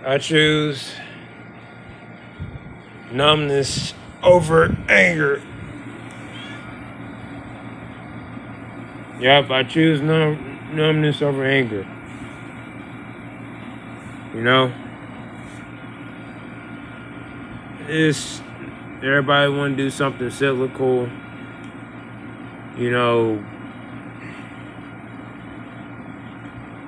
I choose numbness over anger. Yep, I choose numbness over anger. You know, it's everybody want to do something cyclical. You know,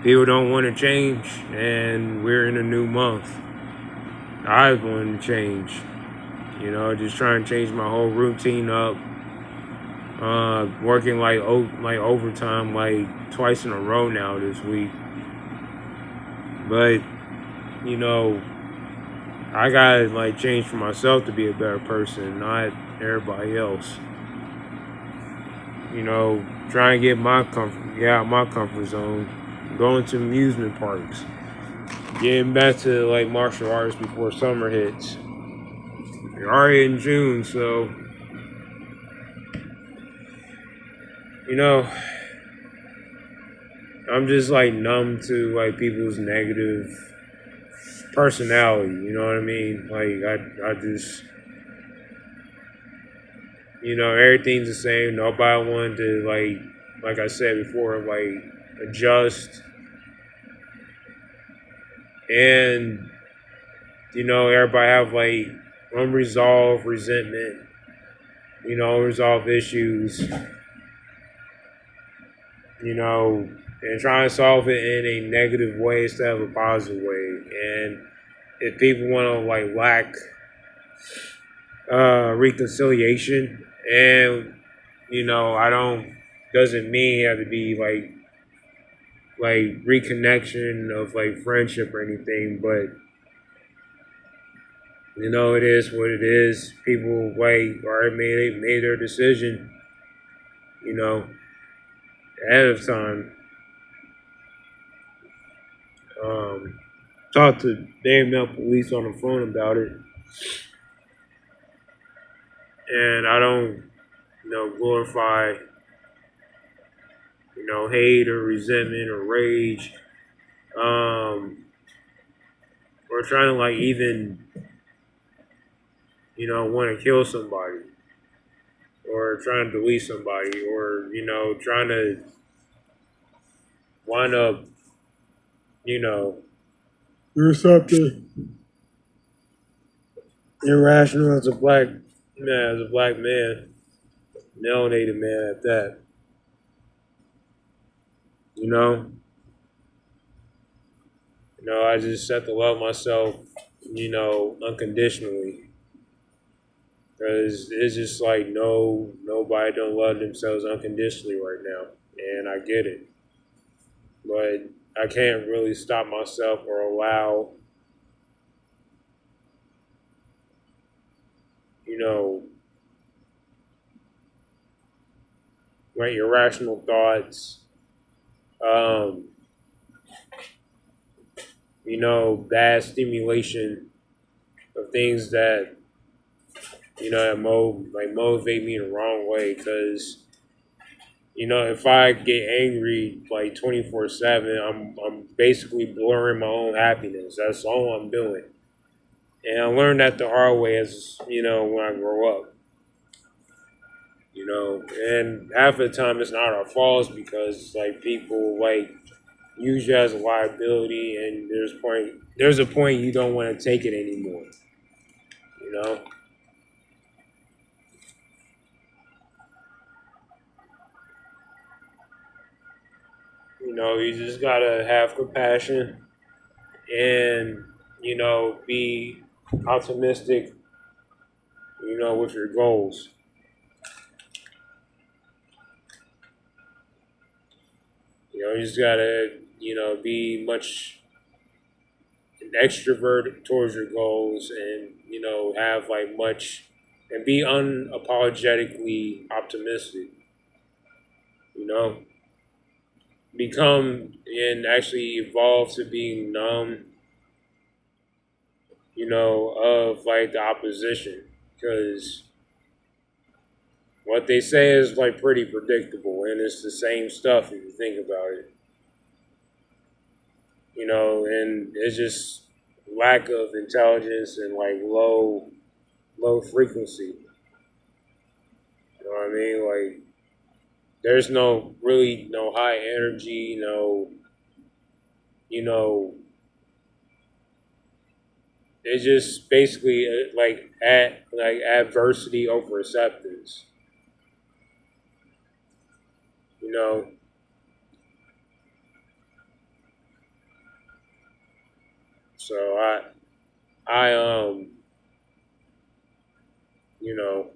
people don't want to change, and we're in a new month. I want to change. You know, just trying to change my whole routine up. Working like overtime like twice in a row now this week. But you know, I gotta like change for myself to be a better person, not everybody else. You know, try and get out of my comfort zone, going to amusement parks, getting back to like martial arts before summer hits. We're already in June, so you know, I'm just like numb to like people's negative personality. You know what I mean? Like I just, you know, everything's the same. Nobody wanted to like I said before, like adjust, and you know, everybody have like unresolved resentment, you know, unresolved issues, you know, and trying to solve it in a negative way instead of a positive way. And if people want to like lack reconciliation, and you know, I don't doesn't mean you have to be like reconnection of like friendship or anything, but you know, it is what it is. People like already made their decision, you know, ahead of time. Um, Talked to Daniel police on the phone about it, and I don't, you know, glorify, you know, hate or resentment or rage, or trying to like even, you know, want to kill somebody, or trying to delete somebody, or you know, trying to wind up, you know, do something irrational as a black man, melanated man at that. You know, I just have to love myself, you know, unconditionally, because it's just like nobody don't love themselves unconditionally right now, and I get it, but I can't really stop myself or allow, you know, like irrational thoughts, um, you know, bad stimulation of things that, you know, that motivate me in the wrong way. Because you know, if I get angry like 24/7, I'm basically blurring my own happiness. That's all I'm doing, and I learned that the hard way as you know when I grow up. You know, and half of the time it's not our faults because like people like use you as a liability, and there's a point you don't want to take it anymore. You know. You know, you just gotta have compassion and, you know, be optimistic, you know, with your goals. You know, you just gotta, you know, be much an extrovert towards your goals, and, you know, have like much and be unapologetically optimistic, you know. Become and actually evolve to being numb, you know, of like the opposition. Because what they say is like pretty predictable, and it's the same stuff if you think about it. and it's just lack of intelligence and like low frequency. You know what I mean? Like there's no high energy, you know, it's just basically like adversity over acceptance. You know, so I you know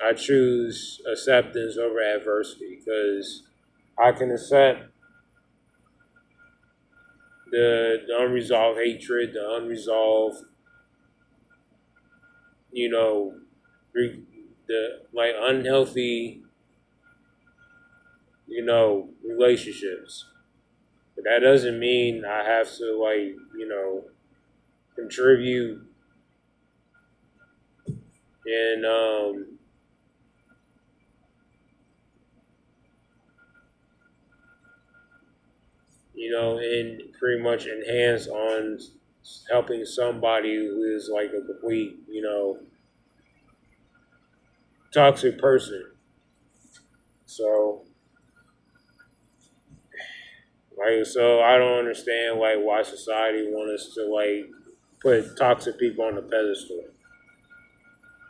I choose acceptance over adversity because I can accept the unresolved hatred, the unresolved, you know, the like unhealthy, relationships. But that doesn't mean I have to contribute and and pretty much enhance on helping somebody who is like a complete, toxic person. So so I don't understand like why society wants us to like put toxic people on a pedestal.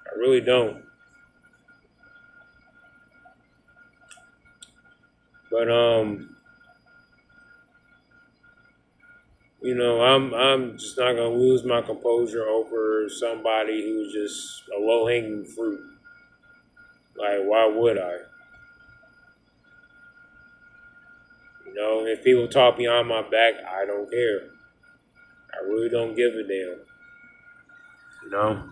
I really don't. But I'm just not gonna lose my composure over somebody who's just a low hanging fruit. Like why would I? If people talk behind my back, I don't care. I really don't give a damn. You know,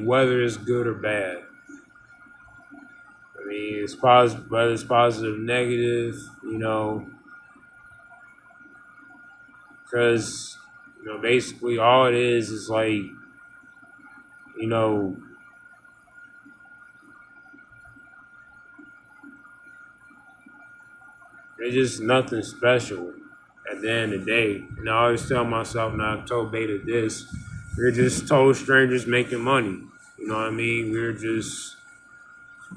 whether it's good or bad. I mean, it's positive, whether it's positive, negative. Because basically all it is like you know, it's just nothing special at the end of the day. And I always tell myself, and I told Beta this, we're just total strangers making money. You know what I mean? We're just,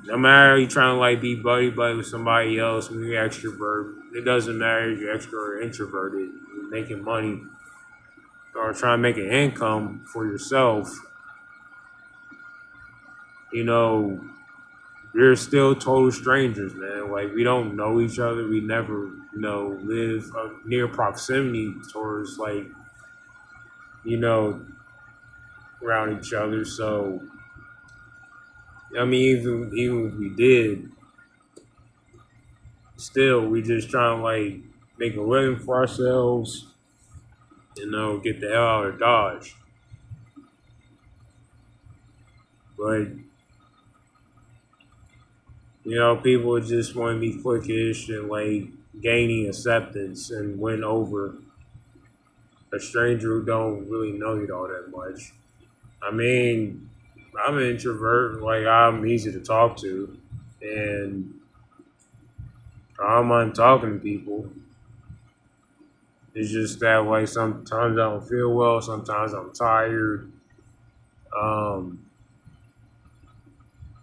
no matter you trying to like be buddy with somebody else, when you're extrovert, it doesn't matter if you're extrovert or introverted, you're making money or trying to make an income for yourself, you know, we're still total strangers, man. Like we don't know each other. We never, live near proximity towards like, you know, around each other. So I mean, even if we did, still we just trying to like make a living for ourselves. Get the hell out of Dodge. But people just want to be quickish and like gaining acceptance and win over a stranger who don't really know you all that much. I mean, I'm an introvert. Like I'm easy to talk to, and I don't mind talking to people. It's just that like sometimes I don't feel well. Sometimes I'm tired. Um,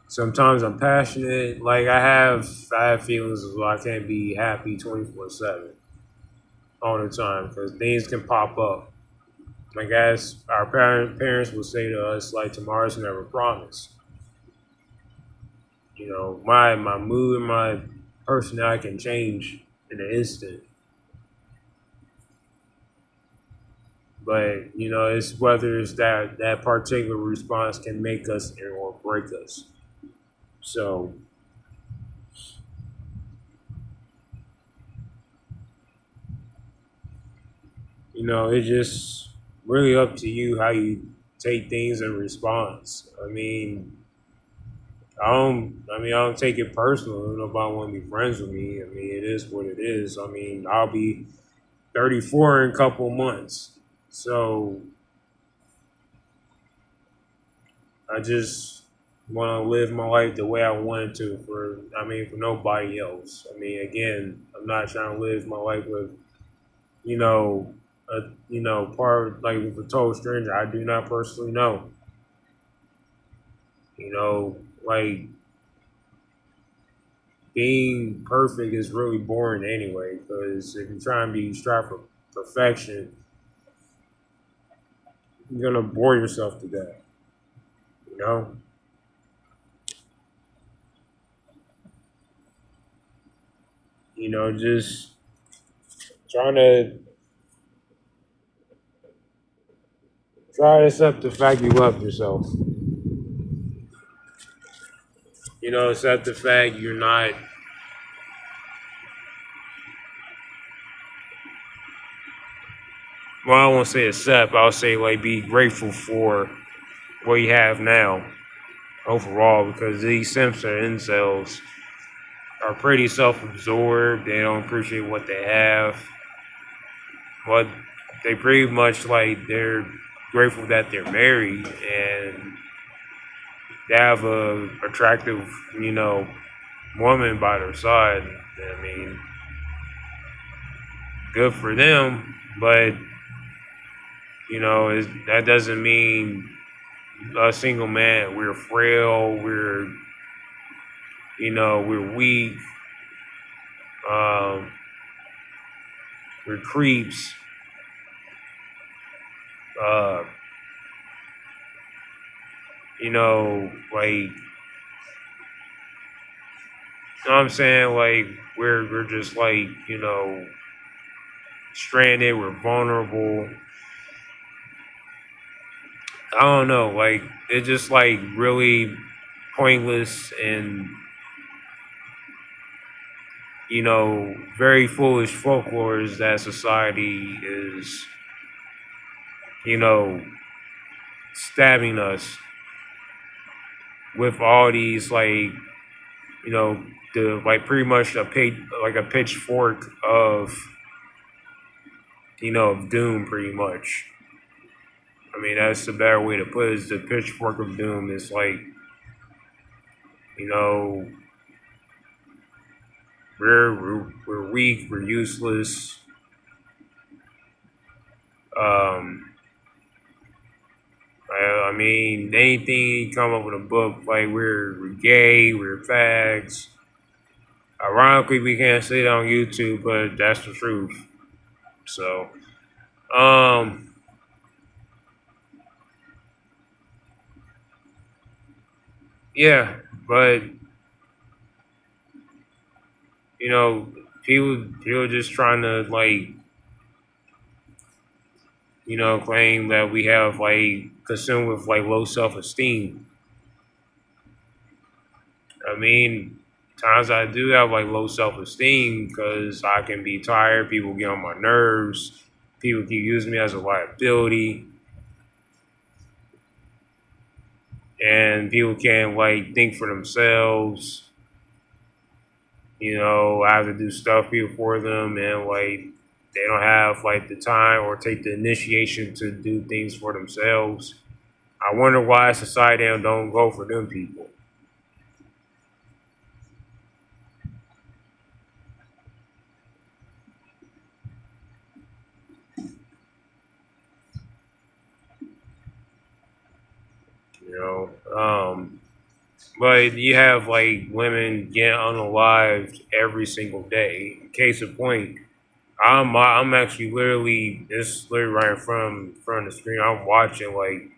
Sometimes I'm passionate. Like I have feelings as well. I can't be happy 24/7 all the time because things can pop up. Like as our parents would say to us, like tomorrow's never promised. My mood and my personality can change in an instant. But it's whether it's that particular response can make us or break us. So it's just really up to you how you take things in response. I don't take it personal. If nobody want to be friends with me. I mean, it is what it is. I mean, I'll be 34 in a couple months. So I just want to live my life the way I wanted to for nobody else. I mean, again, I'm not trying to live my life with, you know, part like with a total stranger I do not personally know. You know, like being perfect is really boring anyway. Because if you try and strive for perfection, you're gonna bore yourself to death. You know, just trying to try to accept the fact you love yourself. Accept the fact you're not. Well, I won't say accept. I'll say like be grateful for what you have now overall, because these simps or incels are pretty self-absorbed. They don't appreciate what they have. What they pretty much like they're grateful that they're married and they have a attractive, woman by their side. I mean, good for them, but that doesn't mean a single man. We're frail. We're weak. Um, we're creeps. Uh, like know what I'm saying? Like we're just like, stranded, we're vulnerable. I don't know, like it's just like really pointless and very foolish folklores that society is, you know, stabbing us with all these like, the like pretty much like a pitchfork of of doom pretty much. I mean, that's the better way to put it. Is the pitchfork of doom is like, you know, we're weak, we're useless. Um, I mean, anything you come up with a book like we're gay, we're fags. Ironically, we can't say that on YouTube, but that's the truth. So, um, yeah, but you know, people just trying to like claim that we have like consumed with like low self esteem. I mean, times I do have like low self esteem because I can be tired. People get on my nerves. People keep using me as a liability, and people can't like think for themselves. I have to do stuff here for them, and like they don't have like the time or take the initiation to do things for themselves. I wonder why society don't go for them people. You but you have like women get unalived every single day. Case in point, I'm actually literally this literally right in front of the screen. I'm watching like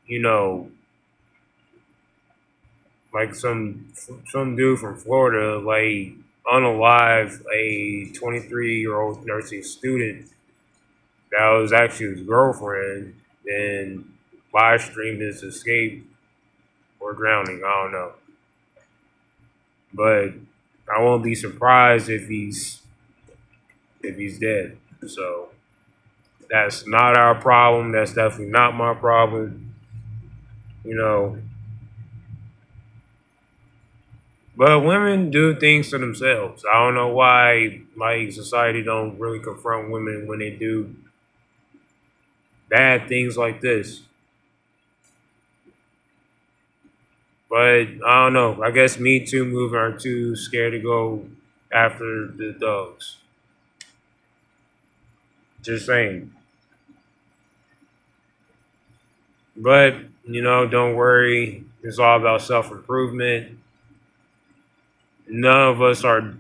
you know like some dude from Florida like unalive a 23-year-old nursing student that was actually his girlfriend and live streamed his escape or drowning. I don't know, but I won't be surprised if he's dead. So that's not our problem. That's definitely not my problem. You know, but women do things to themselves. I don't know why like society don't really confront women when they do bad things like this. But I don't know. I guess Me Too movement are too scared to go after the thugs. Just saying. But, don't worry. It's all about self improvement. None of us are,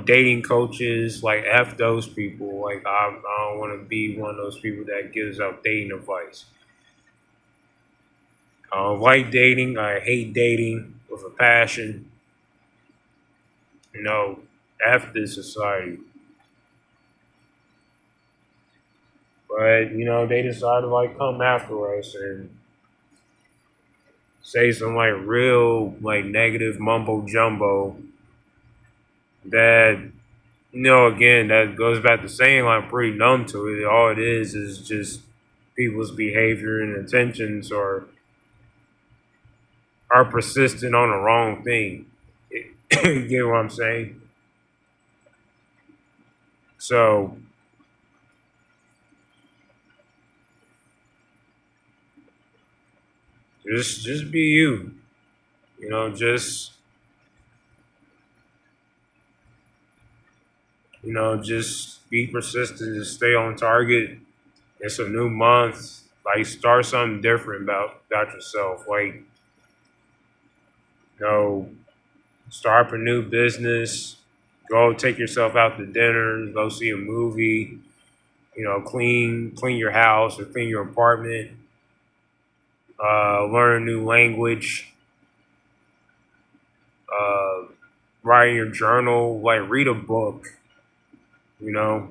dating coaches. Like, F those people. Like, I don't want to be one of those people that gives out dating advice. I don't like dating. I hate dating with a passion. F this society. But, they decided to, like, come after us and say some, like, real, like, negative mumbo jumbo that, again, that goes back to saying, like, I'm pretty numb to it. All it is just people's behavior and intentions are persistent on the wrong thing. You get what I'm saying? So, just be you. Just just be persistent, just stay on target. It's a new month. Like, start something different about yourself. Like, know, start up a new business, go take yourself out to dinner, go see a movie, clean your house or clean your apartment, learn a new language, uh, write in your journal, like read a book, you know.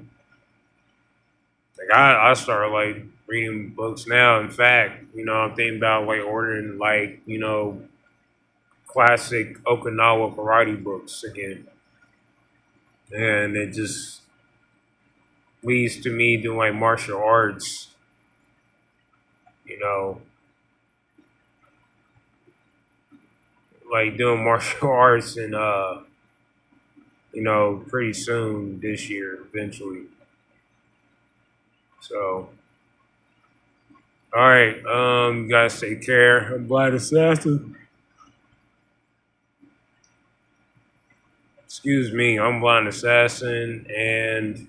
Like I start like reading books now. In fact, I'm thinking about like ordering like, classic Okinawa karate books again. And it just leads to me doing like martial arts, you know, like doing martial arts and pretty soon this year eventually. So all right, you guys take care. I'm Blind Assassin. Excuse me, I'm Blind Assassin, and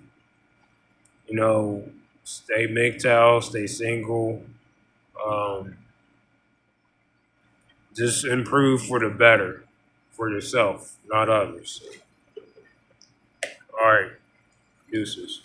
stay MGTOW, stay single. Um, just improve for the better, for yourself, not others. All right, deuces.